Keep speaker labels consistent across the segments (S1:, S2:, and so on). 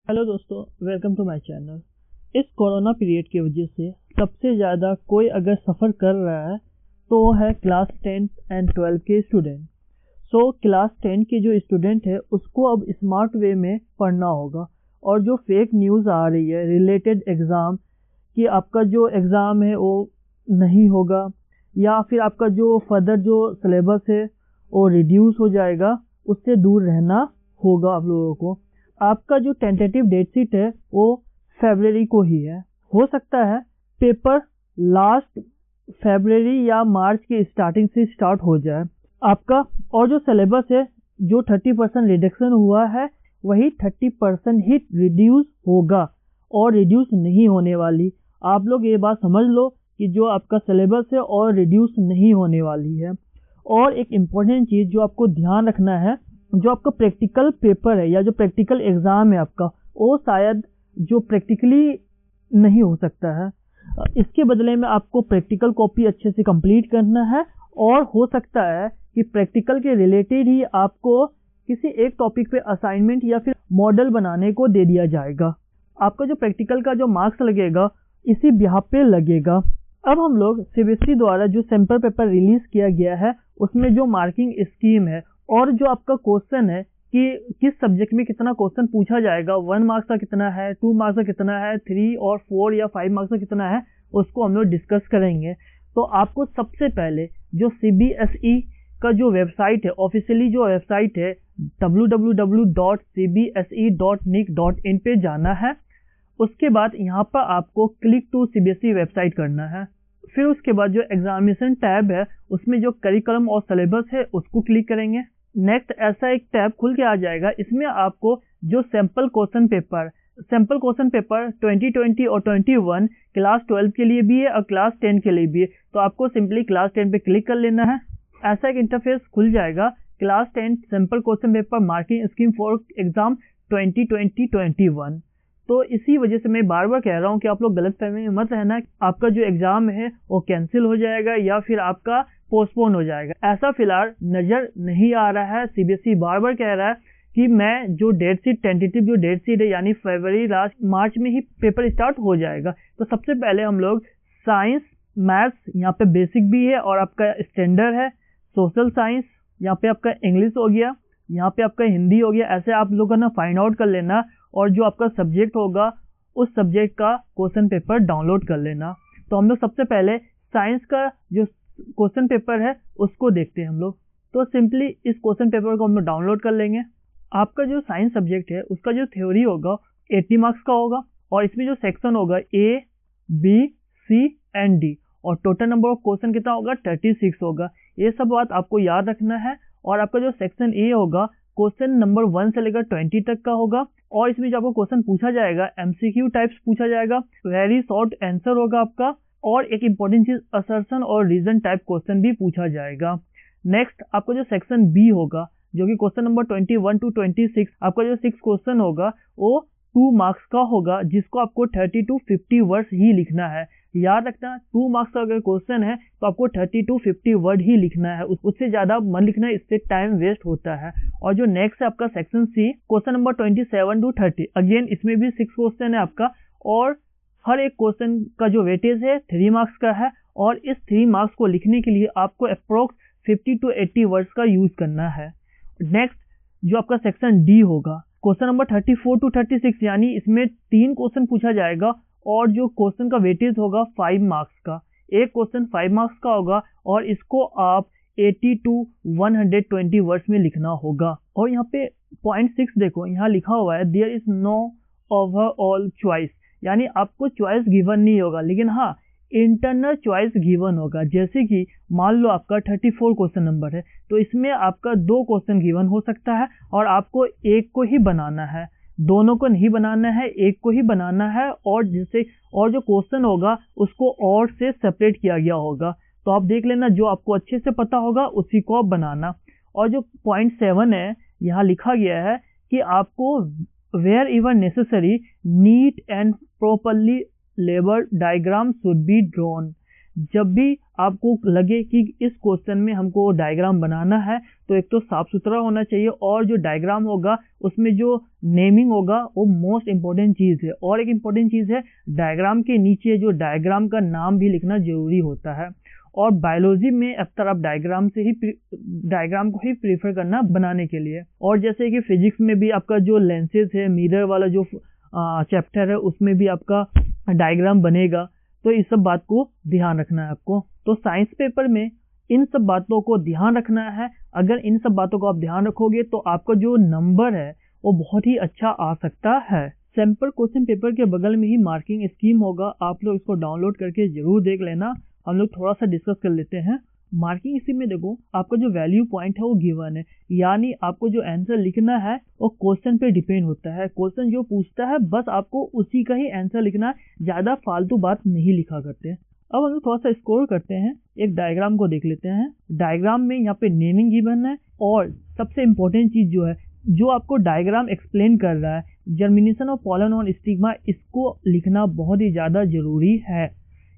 S1: Hello दोस्तों, welcome to my channel. इस corona period की वजह से सबसे ज़्यादा कोई अगर सफ़र कर रहा है तो वो है क्लास 10 एंड 12 के स्टूडेंट। क्लास 10 के जो स्टूडेंट है उसको अब स्मार्ट वे में पढ़ना होगा, और जो फेक न्यूज़ आ रही है रिलेटेड एग्ज़ाम कि आपका जो एग्ज़ाम है वो नहीं होगा या फिर आपका जो फर्दर जो सिलेबस है वो रिड्यूस हो जाएगा, उससे दूर रहना होगा आप लोगों को। आपका जो टेंटेटिव डेट शीट है वो फरवरी को ही है। हो सकता है पेपर लास्ट फरवरी या मार्च के स्टार्टिंग से स्टार्ट हो जाए आपका, और जो सिलेबस है जो 30% रिडक्शन हुआ है वही 30% ही रिड्यूस होगा और रिड्यूस नहीं होने वाली। आप लोग ये बात समझ लो कि जो आपका सिलेबस है और रिड्यूस नहीं होने वाली है। और एक इम्पोर्टेंट चीज़ जो आपको ध्यान रखना है, जो आपका प्रैक्टिकल पेपर है या जो प्रैक्टिकल एग्ज़ाम है आपका, वो शायद जो प्रैक्टिकली नहीं हो सकता है। इसके बदले में आपको प्रैक्टिकल कॉपी अच्छे से कंप्लीट करना है, और हो सकता है कि प्रैक्टिकल के रिलेटेड ही आपको किसी एक टॉपिक पे असाइनमेंट या फिर मॉडल बनाने को दे दिया जाएगा। आपका जो प्रैक्टिकल का जो मार्क्स लगेगा इसी बिहाफ पे लगेगा। अब हम लोग सीबीएसई द्वारा जो सैंपल पेपर रिलीज किया गया है उसमें जो मार्किंग स्कीम है और जो आपका क्वेश्चन है कि किस सब्जेक्ट में कितना क्वेश्चन पूछा जाएगा, 1 मार्क्स का कितना है, 2 मार्क्स का कितना है, 3 और 4 या 5 मार्क्स का कितना है, उसको हम लोग डिस्कस करेंगे। तो आपको सबसे पहले जो सीबीएसई का जो वेबसाइट है, ऑफिशियली जो वेबसाइट है www.cbse.nic.in पे जाना है। उसके बाद यहाँ पर आपको क्लिक टू सीबीएसई वेबसाइट करना है। फिर उसके बाद जो एग्जामिनेशन टैब है उसमें जो करिकुलम और सिलेबस है उसको क्लिक करेंगे। नेक्स्ट ऐसा एक टैब खुल के आ जाएगा, इसमें आपको जो सैंपल क्वेश्चन पेपर 2020 और 21 क्लास 12 के लिए भी है और क्लास 10 के लिए भी है, तो आपको सिंपली क्लास 10 पे क्लिक कर लेना है। ऐसा एक इंटरफेस खुल जाएगा, class 10 sample question paper marking scheme for exam 2020-21। तो इसी वजह से मैं बार बार कह रहा हूँ कि आप लोग गलत फहमी में मत रहना, आपका जो एग्जाम है वो कैंसिल हो जाएगा या फिर आपका पोस्टपोन हो जाएगा, ऐसा फिलहाल नजर नहीं आ रहा है। सीबीएसई बार बार कह रहा है कि मैं जो डेट शीट टेंटेटिव जो डेट शीट है यानी फरवरी लास्ट मार्च में ही पेपर स्टार्ट हो जाएगा। तो सबसे पहले हम लोग साइंस मैथ्स यहाँ पे बेसिक भी है और आपका स्टैंडर्ड है, सोशल साइंस यहाँ पे आपका इंग्लिश हो गया, यहाँ पे आपका हिंदी हो गया, ऐसे आप लोगों ने फाइंड आउट कर लेना, और जो आपका सब्जेक्ट होगा उस सब्जेक्ट का क्वेश्चन पेपर डाउनलोड कर लेना। तो हम लोग सबसे पहले साइंस का जो क्वेश्चन पेपर है उसको देखते हैं हम लोग। तो सिंपली इस क्वेश्चन पेपर को हम लोग डाउनलोड कर लेंगे। आपका जो साइंस सब्जेक्ट है उसका जो थ्योरी होगा 80 मार्क्स का होगा, और इसमें जो सेक्शन होगा A B C and D, और टोटल नंबर ऑफ क्वेश्चन कितना होगा 36 होगा। ये सब बात आपको याद रखना है। और आपका जो सेक्शन ए होगा क्वेश्चन नंबर 1 से लेकर 20 तक का होगा, और इसमें जो आपको क्वेश्चन पूछा जाएगा एमसीक्यू टाइप्स पूछा जाएगा, वेरी शॉर्ट आंसर होगा आपका, और एक इंपॉर्टेंट चीज असर्शन और रीजन टाइप क्वेश्चन भी पूछा जाएगा। नेक्स्ट आपका जो सेक्शन बी होगा जो कि क्वेश्चन नंबर 21 to 26, आपका जो 6 क्वेश्चन होगा वो 2 मार्क्स का होगा, जिसको आपको 30 to 50 वर्ड्स ही लिखना है। याद रखना 2 मार्क्स का अगर क्वेश्चन है तो आपको 30 to 50 वर्ड ही लिखना है, उससे ज्यादा मत लिखना है, इससे टाइम वेस्ट होता है। और जो नेक्स्ट है आपका section C question number 27 to 30, again इसमें भी 6 क्वेश्चन है आपका, और हर एक क्वेश्चन का जो वेटेज है 3 मार्क्स का है, और इस 3 मार्क्स को लिखने के लिए आपको अप्रोक्स 50 to 80 वर्ड्स का यूज करना है। नेक्स्ट जो आपका सेक्शन डी होगा क्वेश्चन नंबर 34 to 36, यानी इसमें 3 क्वेश्चन पूछा जाएगा, और जो क्वेश्चन का वेटेज होगा 5 मार्क्स का, एक क्वेश्चन 5 मार्क्स का होगा, और इसको आप 80 to 120 वर्ड्स में लिखना होगा। और यहाँ पे पॉइंट 6 देखो, यहाँ लिखा हुआ है there is no overall choice, यानी आपको चॉइस गिवन नहीं होगा, लेकिन हाँ इंटरनल चॉइस गिवन होगा। जैसे कि मान लो आपका 34 क्वेश्चन नंबर है तो इसमें आपका 2 क्वेश्चन गिवन हो सकता है, और आपको एक को ही बनाना है, दोनों को नहीं बनाना है, एक को ही बनाना है, और जो क्वेश्चन होगा उसको और से सेपरेट किया गया होगा। तो आप देख लेना, जो आपको अच्छे से पता होगा उसी को आप बनाना। और जो पॉइंट 7 है यहाँ लिखा गया है कि आपको wherever necessary neat and properly labelled diagram should be drawn, जब भी आपको लगे कि इस क्वेश्चन में हमको डायग्राम बनाना है तो एक तो साफ सुथरा होना चाहिए, और जो डायग्राम होगा उसमें जो नेमिंग होगा वो मोस्ट इंपॉर्टेंट चीज़ है। और एक इम्पॉर्टेंट चीज़ है, डायग्राम के नीचे जो डायग्राम का नाम भी लिखना जरूरी होता है। और बायोलॉजी में अक्सर आप डायग्राम को ही प्रीफर करना बनाने के लिए। और जैसे कि फिजिक्स में भी आपका जो लेंसेज है, मिरर वाला जो चैप्टर है, उसमें भी आपका डायग्राम बनेगा। तो इस सब बात को ध्यान रखना है आपको। तो साइंस पेपर में इन सब बातों को ध्यान रखना है। अगर इन सब बातों को आप ध्यान रखोगे तो आपका जो नंबर है वो बहुत ही अच्छा आ सकता है। सैंपल क्वेश्चन पेपर के बगल में ही मार्किंग स्कीम होगा, आप लोग इसको डाउनलोड करके जरूर देख लेना। हम लोग थोड़ा सा डिस्कस कर लेते हैं। मार्किंग स्कीम में देखो, आपका जो वैल्यू पॉइंट है वो गिवन है, यानी आपको जो आंसर लिखना है वो क्वेश्चन पे डिपेंड होता है। क्वेश्चन जो पूछता है बस आपको उसी का ही आंसर लिखना है, ज्यादा फालतू बात नहीं लिखा करते। अब हम लोग थोड़ा सा स्कोर करते हैं, एक डायग्राम को देख लेते हैं। डायग्राम में यहाँ पे नेमिंग गिवन है, और सबसे इम्पोर्टेंट चीज जो है, जो आपको डायग्राम एक्सप्लेन कर रहा है, germination of pollen on stigma, इसको लिखना बहुत ही ज्यादा जरूरी है।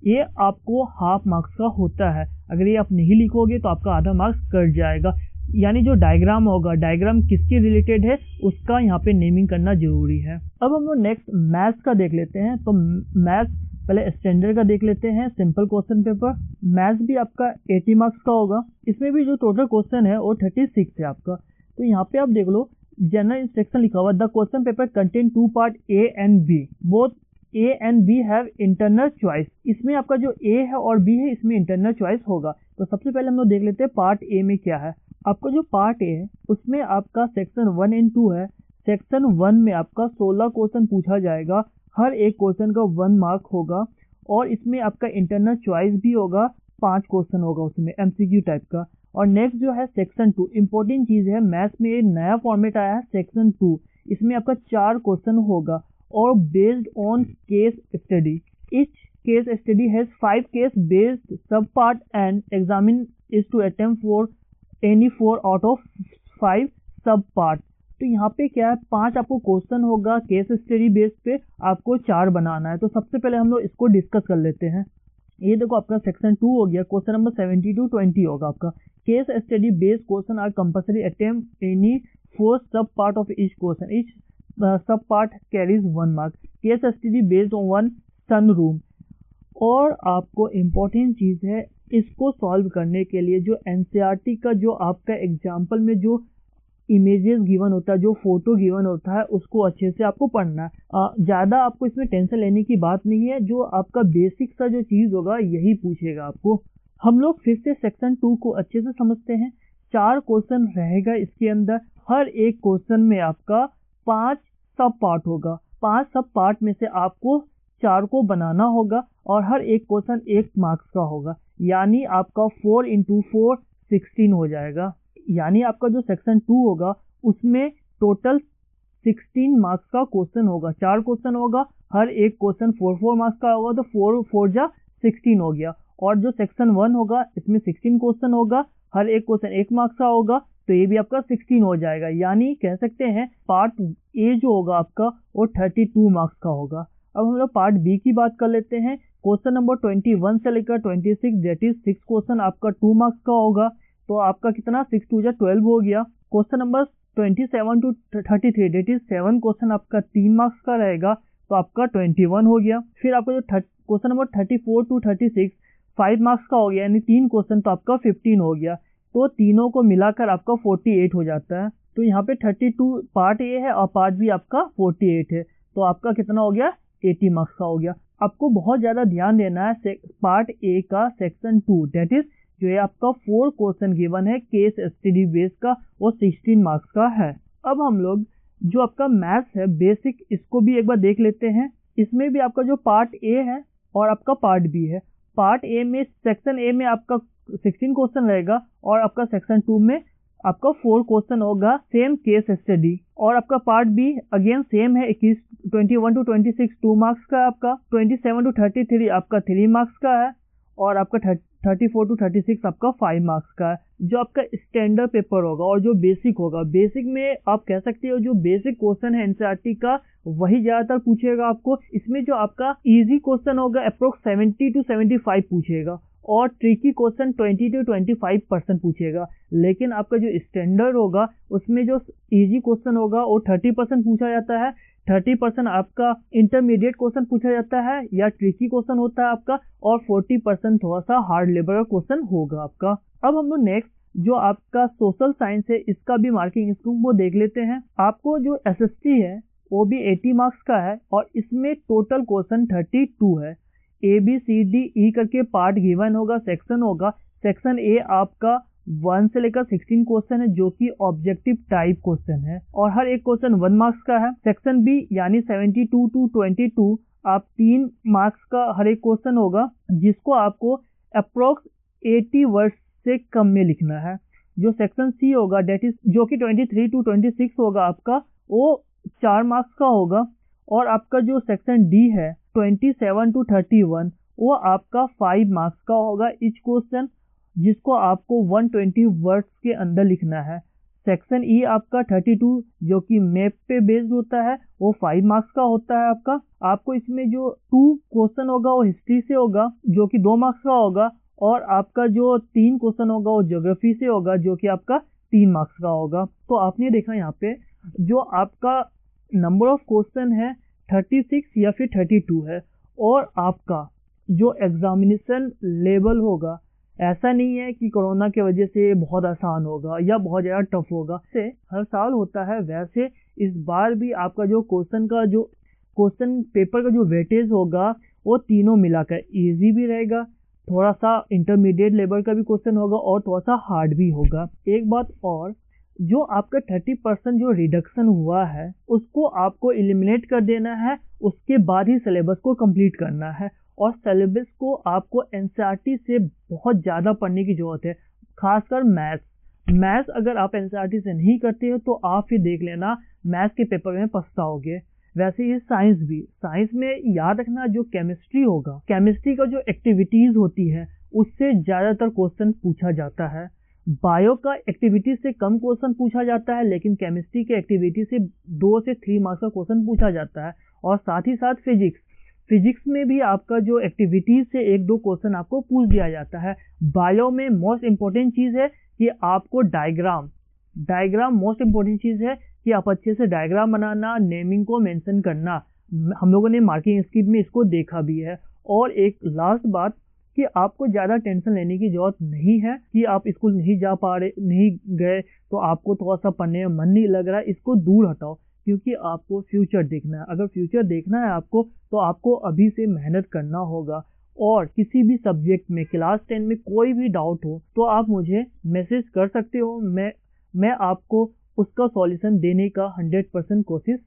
S1: ये आपको हाफ मार्क्स का होता है, अगर ये आप नहीं लिखोगे तो आपका आधा मार्क्स कट जाएगा। यानी जो डायग्राम होगा, डायग्राम किसके रिलेटेड है उसका यहाँ पे नेमिंग करना जरूरी है। अब हम लोग नेक्स्ट मैथ्स का देख लेते हैं। तो मैथ्स पहले स्टैंडर्ड का देख लेते हैं, सिंपल क्वेश्चन पेपर। मैथ्स भी आपका 80 मार्क्स का होगा। इसमें भी जो टोटल क्वेश्चन है वो 36 है आपका। तो यहाँ पे आप देख लो, जनरल इंस्ट्रक्शन लिखा हुआ, the question paper contain 2 part A and B, both A and B have internal choice. इसमें आपका जो A है और B है, इसमें इंटरनल चॉइस होगा। तो सबसे पहले हम लोग देख लेते हैं पार्ट A में क्या है। आपका जो पार्ट A है उसमें आपका सेक्शन 1 and 2 है। सेक्शन 1 में आपका 16 क्वेश्चन पूछा जाएगा, हर एक क्वेश्चन का 1 मार्क होगा, और इसमें आपका इंटरनल चॉइस भी होगा, 5 क्वेश्चन होगा उसमें MCQ टाइप का। और नेक्स्ट जो है सेक्शन 2, इंपॉर्टेंट चीज है, मैथ्स में ये नया फॉर्मेट आया है सेक्शन 2। इसमें आपका 4 क्वेश्चन होगा, और based on case study. Each case study has 5 case-based sub-part and examine is to attempt for any 4 out of 5 sub-part। तो यहाँ पे क्या है, 5 आपको क्वेश्चन होगा केस स्टडी बेस पे, आपको 4 बनाना है। तो सबसे पहले हम लोग इसको डिस्कस कर लेते हैं। ये देखो आपका सेक्शन 2 हो गया, क्वेश्चन नंबर 70 to 20 होगा आपका। Case study based question are compulsory attempt any 4 subpart of each question. Each sub part carries 1 mark. Case study based on 1 sun room. और आपको इम्पोर्टेंट चीज है, इसको सॉल्व करने के लिए जो एनसीईआरटी का जो आपका एग्जाम्पल में जो इमेजेस गिवन होता है, जो फोटो गिवन होता है, उसको अच्छे से आपको पढ़ना है। ज्यादा आपको इसमें टेंशन लेने की बात नहीं है, जो आपका बेसिक सा जो चीज होगा यही पूछेगा आपको। हम लोग फिर से सेक्शन 2 को अच्छे से समझते हैं। 4 क्वेश्चन रहेगा इसके अंदर, हर एक क्वेश्चन में आपका 5 सब पार्ट होगा। 5 सब पार्ट में से आपको 4 को बनाना होगा, और हर एक क्वेश्चन 1 मार्क्स का होगा, यानी आपका 4 into 4 16 हो जाएगा। यानी आपका जो सेक्शन 2 होगा उसमें टोटल 16 मार्क्स का क्वेश्चन होगा। 4 क्वेश्चन होगा, हर एक क्वेश्चन 4 मार्क्स का होगा, तो 4 4 जा 16 हो गया। और जो सेक्शन 1 होगा इसमें 16 क्वेश्चन होगा, हर एक क्वेश्चन 1 मार्क्स का होगा, तो ये भी आपका 16 हो जाएगा। यानी कह सकते हैं पार्ट ए जो होगा आपका वो 32 मार्क्स का होगा। अब हम लोग पार्ट बी की बात कर लेते हैं। क्वेश्चन नंबर 21 से लेकर 26, दैट इज 6 क्वेश्चन आपका 2 मार्क्स का होगा। तो आपका कितना 6 2 जा 12 हो गया। Question number 27 to 33, that is 7 question आपका 3 मार्क्स का रहेगा, तो आपका 21 हो गया। फिर आपका जो क्वेश्चन नंबर 34 to 36 5 मार्क्स का हो गया, यानी 3 क्वेश्चन, तो आपका 15 हो गया। तो तीनों को मिलाकर आपका 48 हो जाता है। तो यहाँ पे 32 पार्ट ए है और पार्ट बी आपका 48 है, तो आपका कितना हो गया 80 मार्क्स का हो गया। आपको बहुत ज्यादा ध्यान देना है पार्ट ए का सेक्शन 2, दैट इज जो है आपका 4 क्वेश्चन गिवन है केस स्टडी बेस का, वो 16 मार्क्स का है। अब हम लोग जो आपका मैथ्स है बेसिक, इसको भी एक बार देख लेते हैं। इसमें भी आपका जो पार्ट ए है और आपका पार्ट बी है। पार्ट ए में सेक्शन ए में आपका 16 क्वेश्चन रहेगा, और आपका सेक्शन 2 में आपका 4 क्वेश्चन होगा सेम केस स्टडी। और आपका पार्ट बी अगेन सेम है, 21 to 26 2 मार्क्स का, आपका 27 to 33 आपका 3 मार्क्स का है, और आपका 34 to 36 आपका 5 मार्क्स का है। जो आपका स्टैंडर्ड पेपर होगा और जो बेसिक होगा, बेसिक में आप कह सकते हो जो बेसिक क्वेश्चन है एनसीईआरटी का वही ज्यादातर पूछेगा आपको। इसमें जो आपका इजी क्वेश्चन होगा अप्रोक्स 70 to 75 पूछेगा और ट्रिकी क्वेश्चन 20 to 25% पूछेगा। लेकिन आपका जो स्टैंडर्ड होगा उसमें जो इजी क्वेश्चन होगा वो 30% पूछा जाता है, 30% आपका इंटरमीडिएट क्वेश्चन पूछा जाता है या ट्रिकी क्वेश्चन होता है आपका, और 40% थोड़ा सा हार्ड लेवल का क्वेश्चन होगा आपका। अब हम लोग नेक्स्ट जो आपका सोशल साइंस है इसका भी मार्किंग स्कीम वो देख लेते हैं। आपको जो एसएसटी है वो भी 80 मार्क्स का है और इसमें टोटल क्वेश्चन 32 है। ए बी सी डी ई करके पार्ट गिवन होगा, सेक्शन होगा। सेक्शन ए आपका 1 से लेकर 16 क्वेश्चन है जो कि ऑब्जेक्टिव टाइप क्वेश्चन है और हर एक क्वेश्चन 1 मार्क्स का है। सेक्शन बी यानी 72 to 22 आप 3 मार्क्स का हर एक क्वेश्चन होगा जिसको आपको अप्रोक्स 80 वर्ड्स से कम में लिखना है। जो सेक्शन सी होगा डेट इज जो कि 23 to 26 होगा आपका, वो 4 मार्क्स का होगा। और आपका जो सेक्शन डी है 27 to 31 वो आपका 5 मार्क्स का होगा ईच क्वेश्चन, जिसको आपको 120 वर्ड्स के अंदर लिखना है। सेक्शन ई आपका 32 जो कि मैप पे बेस्ड होता है वो 5 मार्क्स का होता है आपका। आपको इसमें जो 2 क्वेश्चन होगा वो हिस्ट्री से होगा जो कि 2 मार्क्स का होगा, और आपका जो 3 क्वेश्चन होगा वो ज्योग्राफी से होगा जो कि आपका 3 मार्क्स का होगा। तो आपने देखा यहाँ पे जो आपका नंबर ऑफ क्वेश्चन है 36 या फिर 32 है, और आपका जो एग्जामिनेशन लेवल होगा ऐसा नहीं है कि कोरोना की वजह से बहुत आसान होगा या बहुत ज़्यादा टफ होगा। से हर साल होता है वैसे इस बार भी आपका जो क्वेश्चन पेपर का जो वेटेज होगा वो तीनों मिलाकर इजी भी रहेगा, थोड़ा सा इंटरमीडिएट लेवल का भी क्वेश्चन होगा और थोड़ा सा हार्ड भी होगा। एक बात और, जो आपका 30% जो रिडक्शन हुआ है उसको आपको एलिमिनेट कर देना है, उसके बाद ही सिलेबस को कंप्लीट करना है। और सिलेबस को आपको एनसीईआरटी से बहुत ज़्यादा पढ़ने की जरूरत है, खासकर मैथ्स अगर आप एनसीईआरटी से नहीं करते हो तो आप फिर देख लेना मैथ्स के पेपर में पछताओगे। वैसे ही साइंस में याद रखना जो केमिस्ट्री होगा, केमिस्ट्री का जो एक्टिविटीज होती है उससे ज़्यादातर क्वेश्चन पूछा जाता है। बायो का एक्टिविटी से कम क्वेश्चन पूछा जाता है, लेकिन केमिस्ट्री के एक्टिविटी से 2 से 3 मार्क्स का क्वेश्चन पूछा जाता है। और साथ ही साथ फिजिक्स में भी आपका जो एक्टिविटीज से 1-2 क्वेश्चन आपको पूछ दिया जाता है। बायो में मोस्ट इंपॉर्टेंट चीज़ है कि आपको डायग्राम मोस्ट इंपॉर्टेंट चीज़ है कि आप अच्छे से डायग्राम बनाना, नेमिंग को मेंशन करना। हम लोगों ने मार्किंग स्कीम में इसको देखा भी है। और एक लास्ट बात कि आपको ज़्यादा टेंशन लेने की जरूरत नहीं है कि आप स्कूल नहीं गए तो आपको थोड़ा सा पढ़ने में मन नहीं लग रहा है, इसको दूर हटाओ, क्योंकि आपको फ्यूचर देखना है। अगर फ्यूचर देखना है आपको तो आपको अभी से मेहनत करना होगा। और किसी भी सब्जेक्ट में क्लास 10 में कोई भी डाउट हो तो आप मुझे मैसेज कर सकते हो, मैं आपको उसका सॉल्यूशन देने का 100% कोशिश